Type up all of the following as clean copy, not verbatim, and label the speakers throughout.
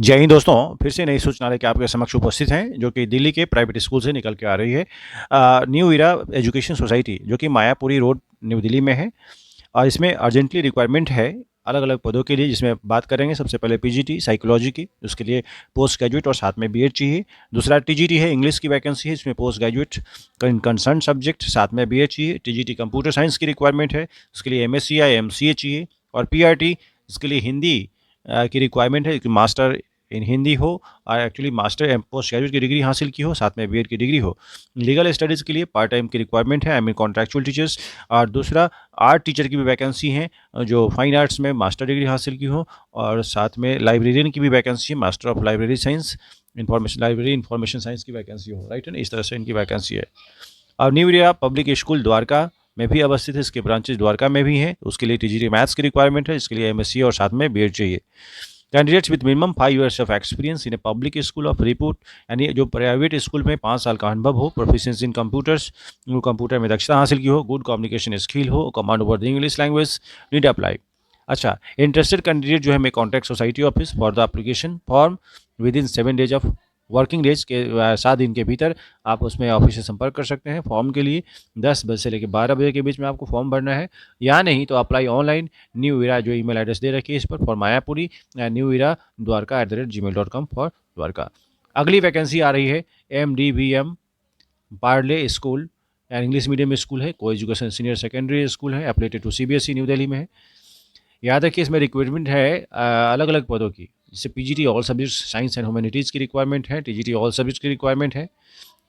Speaker 1: जय हिंद दोस्तों, फिर से नई सूचना लेकर आपके समक्ष उपस्थित हैं जो कि दिल्ली के प्राइवेट स्कूल से निकल के आ रही है। न्यू इरा एजुकेशन सोसाइटी जो कि मायापुरी रोड न्यू दिल्ली में है और इसमें अर्जेंटली रिक्वायरमेंट है अलग अलग पदों के लिए, जिसमें बात करेंगे सबसे पहले पीजीटी साइकोलॉजी की, उसके लिए पोस्ट ग्रेजुएट और साथ में बीएड चाहिए। दूसरा टीजीटी है, इंग्लिश की वैकेंसी है, इसमें पोस्ट ग्रेजुएट कंसर्न सब्जेक्ट साथ में बीएड चाहिए। टीजीटी कंप्यूटर साइंस की रिक्वायरमेंट है, उसके लिए एमएससी या एमसीए चाहिए। और पीआरटी इसके लिए हिंदी की रिक्वायरमेंट है कि मास्टर इन हिंदी हो और एक्चुअली मास्टर पोस्ट ग्रेजुएट की डिग्री हासिल की हो, साथ में बीएड की डिग्री हो। लीगल स्टडीज़ के लिए पार्ट टाइम की रिक्वायरमेंट है, आई मीन कॉन्ट्रैक्चुअल टीचर्स। और दूसरा आर्ट टीचर की भी वैकेंसी है जो फाइन आर्ट्स में मास्टर डिग्री हासिल की हो, और साथ में लाइब्रेरियन की भी वैकेंसी है, master of library science information science की वैकेंसी हो, राइट है ना, इस तरह से इनकी वैकेंसी है। और new India public school Dwarka में भी अवस्थित है, इसके ब्रांचेज द्वारका में भी हैं। उसके लिए टीजीटी मैथ्स की रिक्वायरमेंट है, इसके लिए एमएससी और साथ में बीएड चाहिए। Candidates with minimum 5 years of experience in a public school of report, यानी जो प्राइवेट स्कूल में 5 साल का अनुभव हो, प्रोफिशिएंसी इन कंप्यूटर्स, कंप्यूटर में दक्षता हासिल की हो, गुड कम्युनिकेशन स्किल हो, command over the English language, need apply. अच्छा, इंटरेस्टेड कैंडिडेट जो है मैं contact society office for the application form with in 7 days of working days के 7 दिन के भीतर आप उसमें ऑफिस से संपर्क कर सकते हैं। फॉर्म के लिए 10 बजे से लेकर 12 बजे के बीच में आपको फॉर्म भरना है, या नहीं तो अप्लाई ऑनलाइन न्यू इरा जो ईमेल एड्रेस दे रखी है इस पर for Mayapuri new era Dwarka @gmail.com for Dwarka. अगली वैकेंसी आ रही है MDVM Parle school, English medium school है, coeducation senior secondary school है, affiliated to CBSE new Delhi में है। याद रखिए इसमें रिक्वायरमेंट है अलग अलग पदों की, जैसे PGT all subjects science and humanities की रिक्वायरमेंट है, टीजीटी ऑल सब्जेक्ट्स की रिक्वायरमेंट है,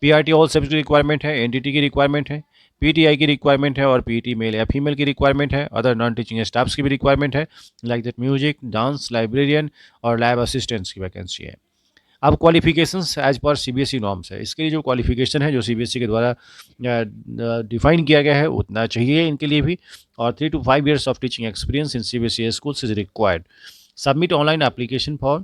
Speaker 1: पीआरटी ऑल सब्जेक्ट की रिक्वायरमेंट है, एनटीटी की रिक्वायरमेंट है, पीटीआई की रिक्वायरमेंट है और पीटी मेल या फीमेल की रिक्वायरमेंट है। अदर नॉन टीचिंग स्टाफ्स की भी रिक्वायरमेंट है, like that music, dance, librarian और लैब असिस्टेंट्स की वैकेंसी है। अब qualifications as per CBSE norms है, इसके लिए जो क्वालिफिकेशन है जो सीबीएसई के द्वारा डिफाइन किया गया है उतना चाहिए इनके लिए भी, और 3 to 5 years of teaching experience in CBSE schools is required. Submit online application form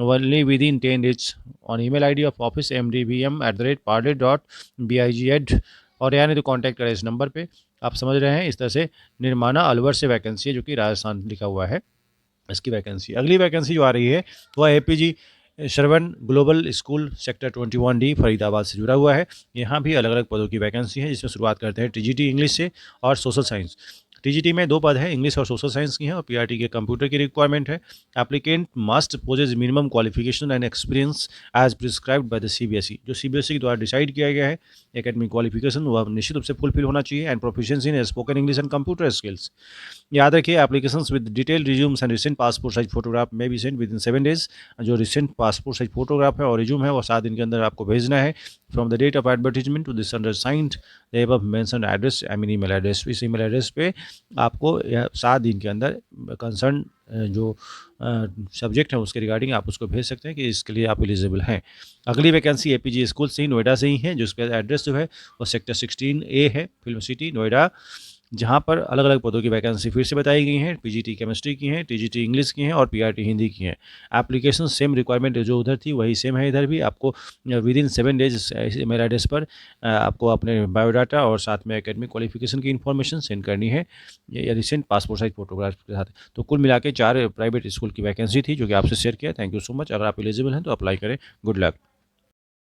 Speaker 1: only within 10 days on email ID of office mdvm@parle.big@, और यानी तो कांटेक्ट करें इस नंबर पे। आप समझ रहे हैं, इस तरह से निर्माणा अलवर से वैकेंसी है जो कि राजस्थान लिखा हुआ है, इसकी वैकेंसी। अगली वैकेंसी जो आ रही है वह APG Shravan global school sector 21D Faridabad से जुड़ा हुआ है। यहाँ भी अलग अलग पदों की वैकेंसी है, जिसमें शुरुआत करते हैं टीजीटी इंग्लिश से और सोशल साइंस। टीजीटी में 2 पद है, इंग्लिश और सोशल साइंस की हैं, और पीआरटी के कंप्यूटर की रिक्वायरमेंट है। Applicant must possess minimum qualification and experience as prescribed by the CBSE, जो सीबीएसई के द्वारा डिसाइड किया गया है एकेडमिक क्वालिफिकेशन वह निश्चित रूप से फुलफिल होना चाहिए, and proficiency in spoken English and computer skills. याद रखिए applications with detail resumes and recent passport size photograph में भी सेंड विद इन 7 days। जो रिसेंट पासपोर्ट साइज फोटोग्राफ है और रिज्यूम है वो 7 दिन के अंदर आपको भेजना है, from the date of advertisement to this undersigned the above mentioned address, I mean email address. इस ईमेल एड्रेस पे आपको 7 दिन के अंदर कंसर्न जो सब्जेक्ट है उसके रिगार्डिंग आप उसको भेज सकते हैं कि इसके लिए आप एलिजिबल हैं। अगली वैकेंसी एपीजी स्कूल से ही नोएडा से ही है, जिसका एड्रेस जो है वो सेक्टर 16A है, फिल्म सिटी नोएडा, जहाँ पर अलग अलग पदों की वैकेंसी फिर से बताई गई हैं। पीजीटी केमिस्ट्री की हैं, टीजीटी इंग्लिश की हैं और पीआरटी हिंदी की हैं। एप्लीकेशन सेम रिक्वायरमेंट जो उधर थी वही सेम है इधर भी। आपको within 7 days mail address पर आपको अपने बायोडाटा और साथ में एकेडमिक क्वालिफिकेशन की इन्फॉर्मेशन सेंड करनी है, या रिसेंट पासपोर्ट साइज फोटोग्राफ के साथ। तो कुल मिला के 4 प्राइवेट स्कूल की वैकेंसी थी जो कि आपसे शेयर किया। Thank you so much. अगर आप एलिजिबल हैं तो अप्लाई करें। Good luck.